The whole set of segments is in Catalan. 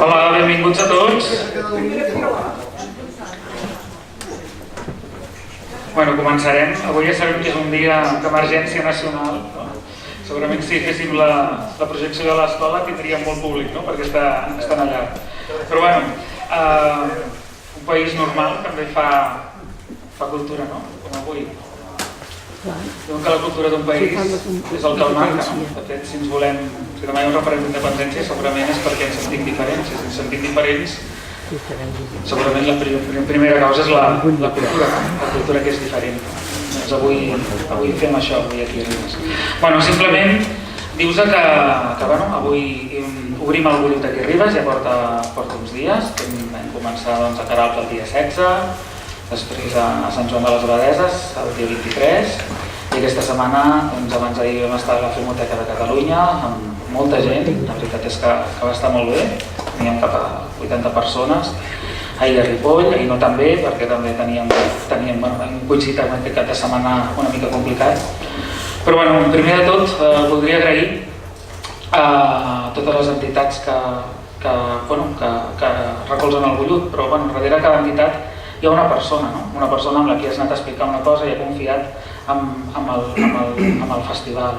Hola, benvinguts a tots. Bueno, començarem. Avui ja sabem que és un dia d'emergència nacional. Segurament si féssim la projecció de l'escola tindríem molt públic, perquè estan allà. Però bueno, un país normal també fa cultura, com avui. Diuen que la cultura d'un país és el que el marca. De fet, si demà hi ha un referèndum d'independència, segurament és perquè ens sentim diferents. Si ens sentim diferents, segurament la primera causa és la cultura que és diferent. Doncs avui fem això, avui aquí a Ribes. Bueno, simplement dius que avui obrim el Bullut aquí a Ribes, ja porta uns dies. Vam començar a Queralbs el dia 16, després a Sant Joan de les Abadeses el dia 23, i aquesta setmana, abans d'ahir, vam estar a la Filmoteca de Catalunya amb molta gent. La veritat és que va estar molt bé, teníem cap a 80 persones. Ahir a Ripoll, ahir no tan bé, perquè també teníem coincidit amb aquest cap de setmana una mica complicat. Però bueno, primer de tot voldria agrair a totes les entitats que recolzen el Bullut, però darrere cada entitat hi ha una persona amb la que has anat a explicar una cosa i ha confiat amb el festival.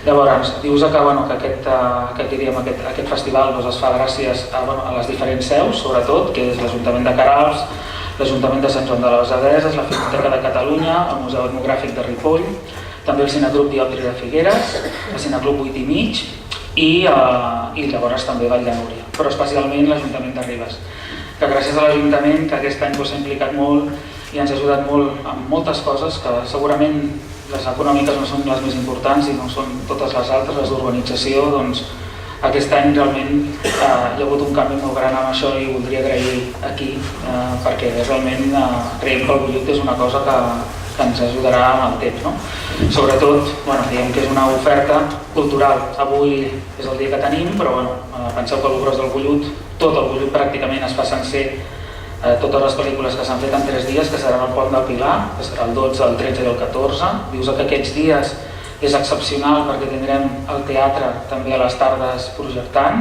Llavors, dius que aquest festival es fa gràcies a les diferents seus, sobretot, que és l'Ajuntament de Queralbs, l'Ajuntament de Sant Joan de les Abadeses, la Filmoteca de Catalunya, el Museu Etnogràfic de Ripoll, també el Cineclub Diòptri de Figueres, el Cineclub 8 i mig i llavors també Vall de Núria, però especialment l'Ajuntament de Ribes, que gràcies a l'Ajuntament, que aquest any s'ha implicat molt i ens ha ajudat molt amb moltes coses, que segurament les econòmiques no són les més importants i no són totes les altres, les d'urbanització, doncs aquest any realment hi ha hagut un canvi molt gran amb això i voldria agrair aquí, perquè realment creiem que el Bullut és una cosa que ens ajudarà amb el temps. Sobretot, diguem que és una oferta cultural. Avui és el dia que tenim, però penseu que el gros del Bullut, tot el Bullut pràcticament es fa sencer, totes les pel·lícules que s'han fet en 3 dies, que seran al Pont del Pilar, que serà el 12, el 13 i el 14. Dius que aquests dies és excepcional perquè tindrem el teatre també a les tardes projectant.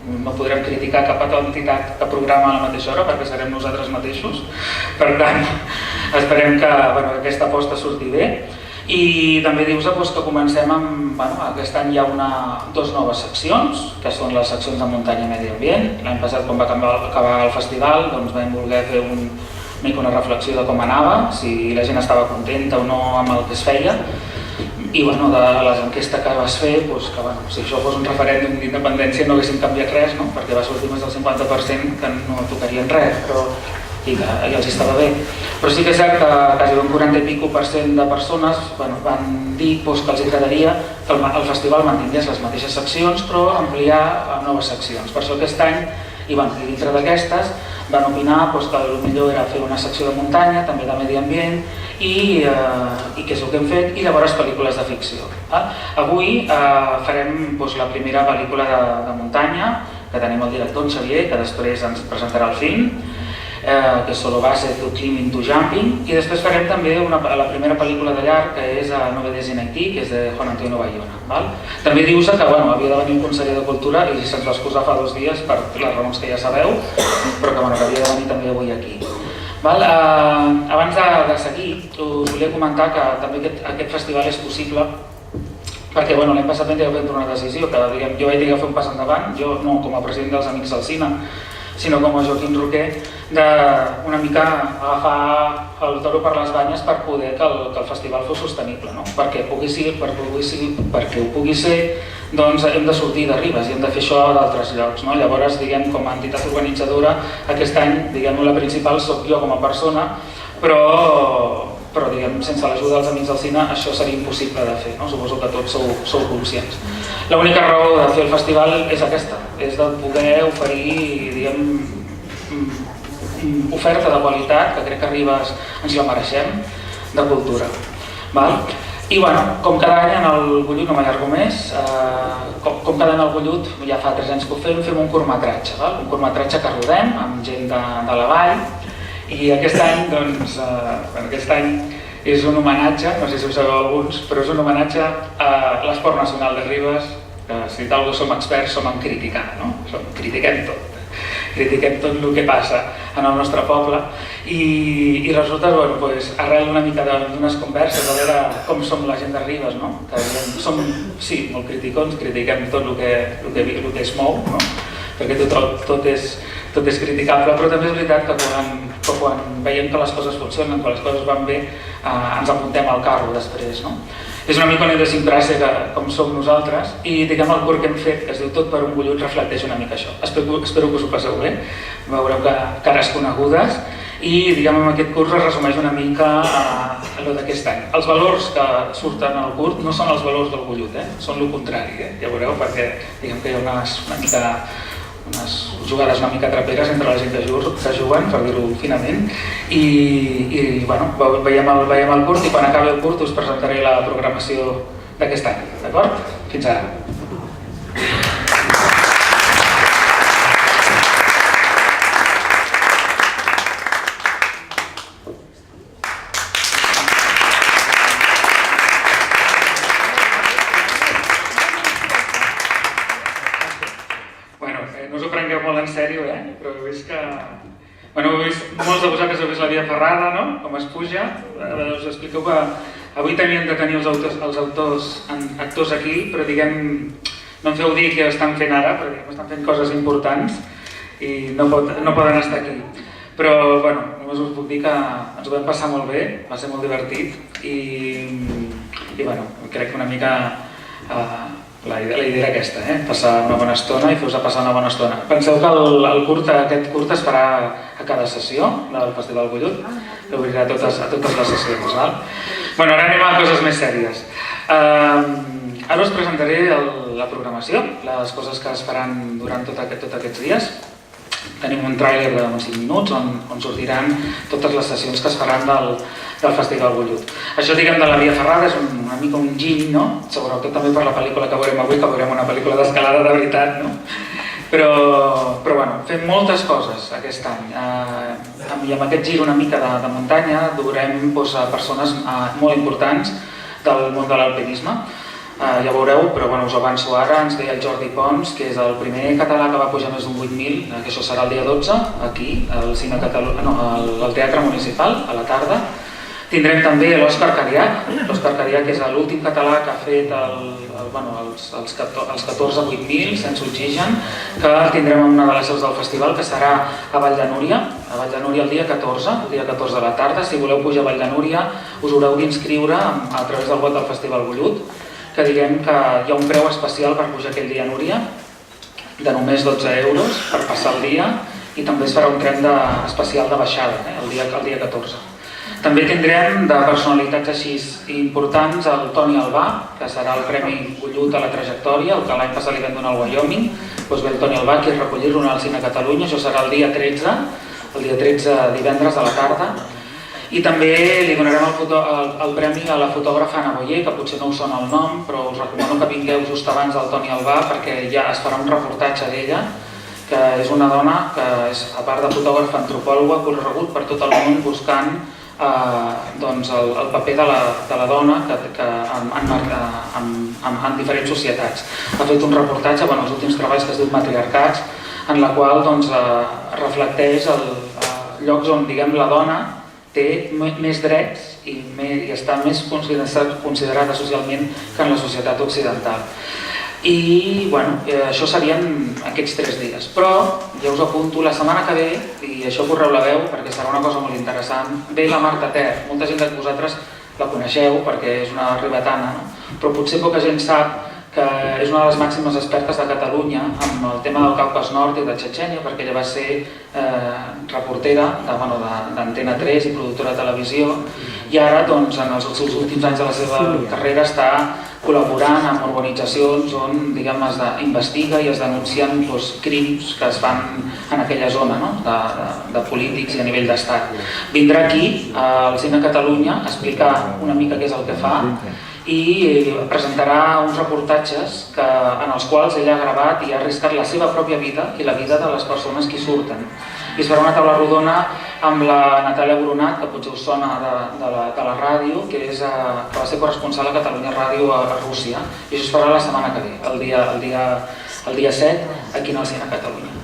No podrem criticar cap altra entitat que programa a la mateixa hora perquè serem nosaltres mateixos. Per tant, esperem que aquesta aposta surti bé. I també dius que comencem amb... Aquest any hi ha dues noves seccions, que són les seccions de muntanya i medi ambient. L'any passat, quan va acabar el festival, vam voler fer una reflexió de com anava, si la gent estava contenta o no amb el que es feia. I de les enquestes que vas fer, si això fos un referèndum d'independència no haguéssim canviat res, perquè va sortir més del 50% que no tocarien res, i que els estava bé. Però sí que és cert que quasi un 40 i escaig de persones van dir que els agradaria que el festival mantingués les mateixes seccions però ampliar a noves seccions. Per això aquest any, i dintre d'aquestes, van opinar que el millor era fer una secció de muntanya, també de medi ambient, i que és el que hem fet, i llavors pel·lícules de ficció. Avui farem la primera pel·lícula de muntanya, que tenim el director, en Xavier, que després ens presentarà el film, que és Solo Base to Climbing to Jumping, i després farem també la primera pel·lícula de llarg, que és Novedades in Haití, que és de Juan Antonio Bayona. També dius que havia de venir un conseller de Cultura i se'ns va excusar fa 2 dies per les raons que ja sabeu, però que havia de venir també avui aquí. Abans de seguir, us volia comentar que també aquest festival és possible perquè l'any passat vam prendre una decisió, que jo vaig dir que fer un pas endavant, jo no com a president dels Amics del Cine, sinó com a Joaquim Roquer, d'una mica agafar el toro per les banyes per poder que el festival fos sostenible. Perquè ho pugui ser, doncs hem de sortir de Ribes i hem de fer això a d'altres llocs. Llavors, com a entitat organitzadora, aquest any, la principal soc jo com a persona, però sense l'ajuda dels Amics del Cine això seria impossible de fer. Suposo que tots sou conscients. L'única raó de fer el festival és aquesta, és de poder oferir oferta de qualitat, que crec que a Ribes ens la mereixem, de cultura. I com cada any en el Bullut, no m'allargo més, com cada any al Bullut, ja fa 3 anys que ho fem un curtmetratge. Un curtmetratge que rodem amb gent de la vall, i aquest any és un homenatge, no sé si ho sabeu alguns, però és un homenatge a l'Esport Nacional de Ribes, que si d'algú som experts som en criticar, no? Critiquem tot el que passa en el nostre poble i resulta, arrel una mica d'unes converses a veure com som la gent de Ribes, no? Que som, sí, molt criticons, critiquem tot el que es mou, no? Perquè tot és criticable, però també és veritat que quan veiem que les coses funcionen, que les coses van bé, ens apuntem al carro després, no? És una mica una idiosincràsia com som nosaltres i diguem el curt que hem fet, que es diu Tot per un gollut, reflecteix una mica això. Espero que us ho passeu bé, veureu cares conegudes i diguem en aquest curs es resumeix una mica allò d'aquest any. Els valors que surten al curt no són els valors del gollut, són el contrari, ja veureu, perquè diguem que hi ha unes jugades una mica traperes entre la gent que juguen, per dir-ho finament, i veiem el curt i quan acabi el curt us presentaré la programació d'aquest any, d'acord? Fins ara. Però he vist que... molts de vosaltres heu vist la Via Ferrada, no? Com es puja. Us expliqueu que avui tenien de tenir els actors aquí, però diguem, no em feu dir què estan fent ara, perquè estan fent coses importants i no poden estar aquí. Però, només us puc dir que ens ho vam passar molt bé, va ser molt divertit i crec que una mica... La idea era aquesta, passar una bona estona i fer-vos passar una bona estona. Penseu que aquest curt es farà a cada sessió del Festival Gollut, que obrirà a totes les sessions. Ara anem a coses més sèries. Ara us presentaré la programació, les coses que es faran durant tots aquests dies. Tenim un tràiler de 5 minuts on sortiran totes les sessions que es faran del Festival Gollut. Això, diguem, de la Via Ferrada és una mica un giny, no? Sobretot també per la pel·lícula que veurem avui, que veurem una pel·lícula d'escalada de veritat, no? Però fem moltes coses aquest any. I amb aquest gir una mica de muntanya durem persones molt importants del món de l'alpinisme. Ja veureu, però us avanço ara, ens ve el Jordi Pons, que és el primer català que va pujar més d'un 8.000, que això serà el dia 12, aquí, al Teatre Municipal, a la tarda. Tindrem també l'Òscar Cariac, que és l'últim català que ha fet els 14 8.000 sense oxigen, que tindrem en una de les seus del festival, que serà a Vall de Núria, el dia 14 de la tarda. Si voleu pujar a Vall de Núria, us haureu d'inscriure a través del web del Festival Gollut, que diguem que hi ha un preu especial per pujar aquell dia a Núria, de només 12 euros per passar el dia, i també es farà un tren especial de baixada, el dia 14. També tindrem de personalitats així importants el Toni Albà, que serà el Premi Gollut a la trajectòria, el que l'any passat li vam donar al Wyoming. Doncs ve el Toni Albà, que és recollir-lo al Cine Catalunya, això serà el dia 13, divendres a la tarda. I també li donarem el premi a la fotògrafa Anna Boyer, que potser no us sona el nom, però us recomano que vingueu just abans del Toni Albà, perquè ja es farà un reportatge d'ella, que és una dona que, a part de fotògrafa antropòloga, ha corregut per tot el món buscant el paper de la dona en diferents societats. Ha fet un reportatge, els últims treballs, que es diu Matriarcats, en la qual reflecteix llocs on la dona té més drets i està més considerada socialment que en la societat occidental. I això serien aquests 3 dies. Però ja us apunto, la setmana que ve, i això correu la veu perquè serà una cosa molt interessant, ve la Marta Ter. Molta gent de vosaltres la coneixeu perquè és una ribetana, però potser poca gent sap que és una de les màximes expertes de Catalunya amb el tema del Caucas Nord i de Txetxènia, perquè ella va ser reportera d'Antena 3 i productora de televisió, i ara, en els seus últims anys de la seva carrera, està col·laborant amb organitzacions on es investiga i es denuncien crims que es fan en aquella zona de polítics i a nivell d'estat. Vindrà aquí, al Cine Catalunya, a explicar una mica què és el que fa i presentarà uns reportatges en els quals ell ha gravat i ha arriscat la seva pròpia vida i la vida de les persones que hi surten. I es farà una taula rodona amb la Natàlia Boronat, que potser us sona de la ràdio, que va ser corresponsal a Catalunya Ràdio a Rússia, i això es farà la setmana que ve, el dia 7, aquí en el Cine a Catalunya.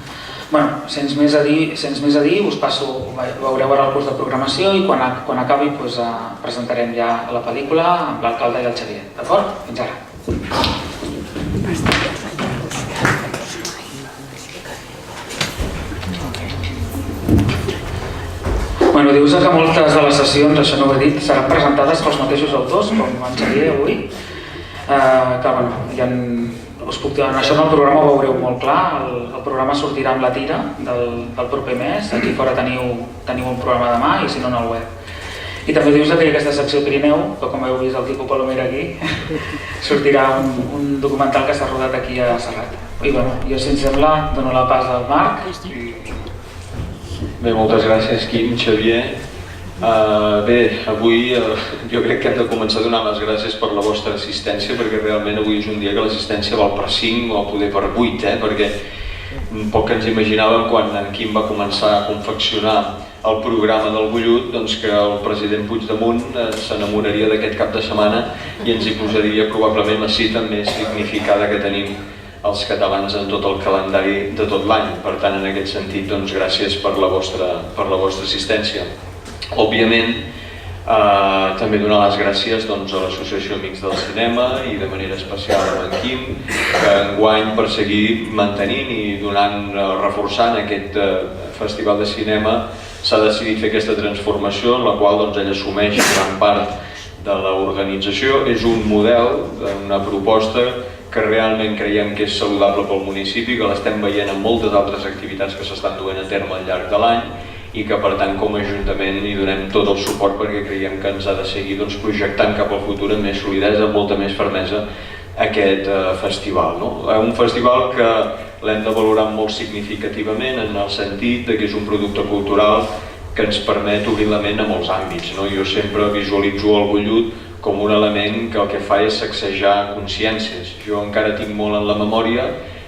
Bueno, sense més a dir, us passo, veureu ara el curs de programació i quan acabi presentarem ja la pel·lícula amb l'alcalde i el Xavier. D'acord? Fins ara. Bueno, dius que moltes de les sessions, això no ho he dit, seran presentades pels mateixos autors, com en Xavier avui. Que, bueno, us puc dir, això en el programa ho veureu molt clar, el programa sortirà amb la tira del proper mes, aquí fora teniu un programa demà i si no en el web. I també dius que hi ha aquesta secció Pirineu, que com heu vist el Quico Palomera aquí, sortirà un documental que s'ha rodat aquí a Serrat. I bueno, jo si em sembla dono la pas al Marc. Bé, moltes gràcies Quim, Xavier. Bé, avui jo crec que hem de començar a donar les gràcies per la vostra assistència, perquè realment avui és un dia que l'assistència val per 5 o poder per 8, perquè poc ens imaginàvem quan en Quim va començar a confeccionar el programa del Bullut, doncs que el president Puigdemont s'enamoraria d'aquest cap de setmana i ens hi posaria probablement la cita més significada que tenim els catalans en tot el calendari de tot l'any. Per tant, en aquest sentit, doncs, gràcies per la vostra assistència. Òbviament, també donar les gràcies a l'Associació Amics del Cinema i de manera especial a en Quim, que enguany per seguir mantenint i reforçant aquest festival de cinema s'ha decidit fer aquesta transformació en la qual ell assumeix gran part de l'organització. És un model, una proposta que realment creiem que és saludable pel municipi, que l'estem veient en moltes altres activitats que s'estan duent a terme al llarg de l'any i que per tant com a Ajuntament hi donem tot el suport perquè creiem que ens ha de seguir projectant cap al futur amb més solidesa, amb molta més fermesa aquest festival. Un festival que l'hem de valorar molt significativament en el sentit que és un producte cultural que ens permet obrir la ment a molts àmbits. Jo sempre visualitzo el Bullut com un element que el que fa és sacsejar consciències. Jo encara tinc molt en la memòria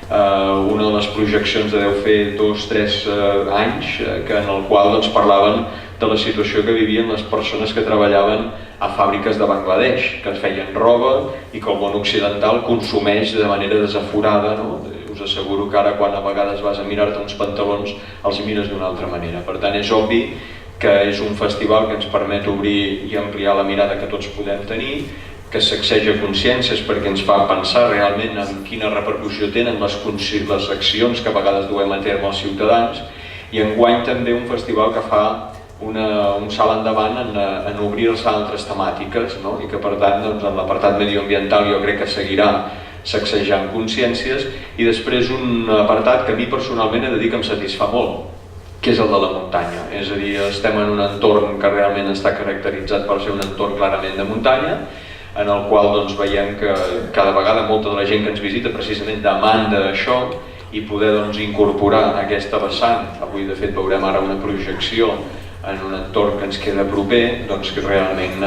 una de les projeccions de deu fer 2-3 anys en el qual parlaven de la situació que vivien les persones que treballaven a fàbriques de Bangladesh, que feien roba i que el món occidental consumeix de manera desaforada. Us asseguro que ara quan a vegades vas a mirar-te uns pantalons els mires d'una altra manera. Per tant, és obvi que és un festival que ens permet obrir i ampliar la mirada que tots podem tenir, que sacseja consciències perquè ens fa pensar realment en quina repercussió tenen les accions que a vegades duem a terme els ciutadans, i enguany també un festival que fa un salt endavant en obrir-se a altres temàtiques i que per tant en l'apartat medioambiental jo crec que seguirà sacsejant consciències, i després un apartat que a mi personalment he de dir que em satisfà molt, que és el de la muntanya. És a dir, estem en un entorn que realment està caracteritzat per ser un entorn clarament de muntanya, en el qual veiem que cada vegada molta de la gent que ens visita precisament demanda això i poder incorporar aquesta vessant. Avui de fet veurem ara una projecció en un entorn que ens queda proper, que realment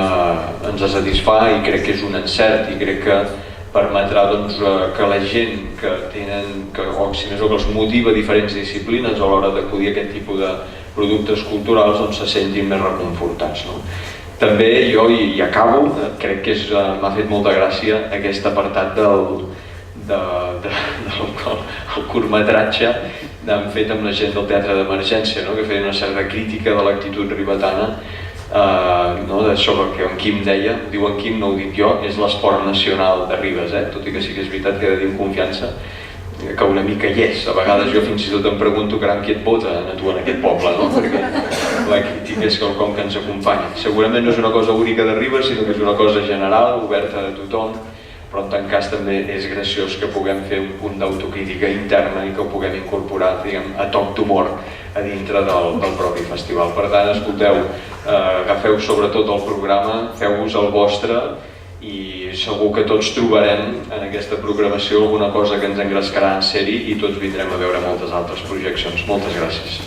ens satisfà i crec que és un encert i crec que permetrà que la gent que tenen, o si més o que els motiva diferents disciplines a l'hora d'acudir a aquest tipus de productes culturals se sentin més reconfortats. També jo, i acabo, crec que m'ha fet molta gràcia aquest apartat del curtmetratge que hem fet amb la gent del Teatre d'Emergència, que feia una certa crítica de l'actitud ribetana sobre el que en Quim deia. Diu en Quim, no ho dic jo, és l'esport nacional de Ribes, tot i que sí que és veritat que he de dir amb confiança que una mica hi és. A vegades jo fins i tot em pregunto caram qui et vota a tu en aquest poble, perquè la crítica és quelcom que ens acompanya. Segurament no és una cosa única de Ribes, sinó que és una cosa general, oberta a tothom, però en tant cas també és graciós que puguem fer un punt d'autocrítica interna i que ho puguem incorporar a toc d'humor a dintre del propi festival. Per tant, escolteu, agafeu sobretot el programa, feu-vos el vostre i segur que tots trobarem en aquesta programació alguna cosa que ens engrescarà en ser-hi i tots vindrem a veure moltes altres projeccions. Moltes gràcies.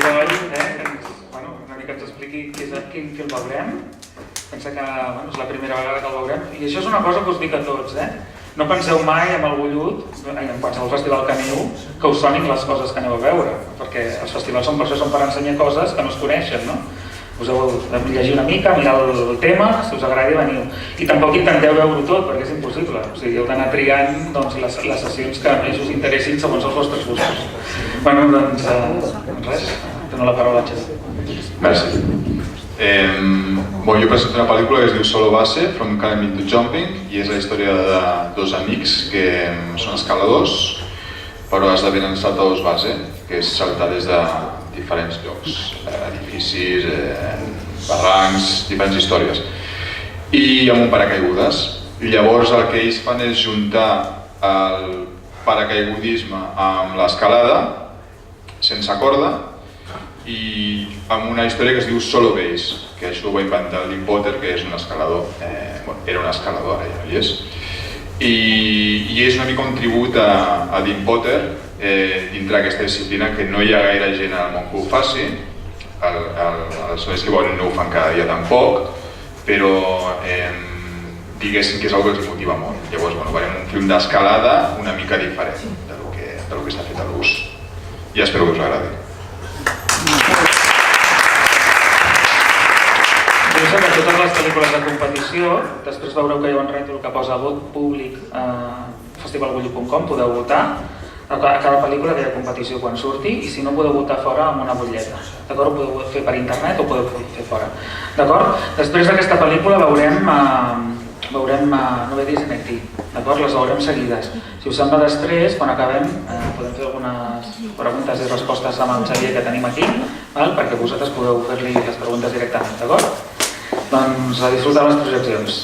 Bueno, qui el veurem. Pensa que és la primera vegada que el veurem. I això és una cosa que us dic a tots, No penseu mai amb el Bullut, en qualsevol festival que aneu, que us sonin les coses que aneu a veure, perquè els festivals són per això, són per ensenyar coses que no es coneixen, Us heu de llegir una mica, mirar el tema, si us agradi veniu. I tampoc intenteu veure-ho tot, perquè és impossible. O sigui, heu d'anar triant les sessions que més us interessin segons els vostres gustos. Bueno, doncs res, dono la paraula a Xavier. Merci. Jo presento una pel·lícula que es diu Solo Base, From Climbing to Jumping, i és la història de dos amics que són escaladors, però esdevenen saltadors base, que és saltar des de diferents llocs, edificis, barrancs, diferents històries, i amb un paracaigudes. I llavors el que ells fan és juntar el paracaigudisme amb l'escalada, sense corda, i amb una història que es diu Solo Base, que això ho va inventar el Dean Potter, que és un escalador, era un escalador, ara ja no hi és, i és una mica un tribut a Dean Potter dintre d'aquesta disciplina, que no hi ha gaire gent al món que ho faci, els nois que volen no ho fan cada dia tampoc, però diguéssim que és una cosa que els motiva molt. Llavors, veurem un film d'escalada una mica diferent del que està fet a l'ús, i espero que us agradi. Jo sé que totes les pel·lícules de competició, després veureu que hi ha un rètol que posa vot públic a festivalbullut.com, podeu votar a cada pel·lícula que hi ha competició quan surti, i si no podeu votar fora amb una butlleta, d'acord? Ho podeu fer per internet o podeu fer fora, d'acord? Després d'aquesta pel·lícula veurem Novedades en Haití, d'acord? Les veurem seguides. Si us sembla després, quan acabem, podem fer algunes preguntes i respostes amb el Xavier que tenim aquí, perquè vosaltres podeu fer-li les preguntes directament, d'acord? Doncs a disfrutar les projeccions.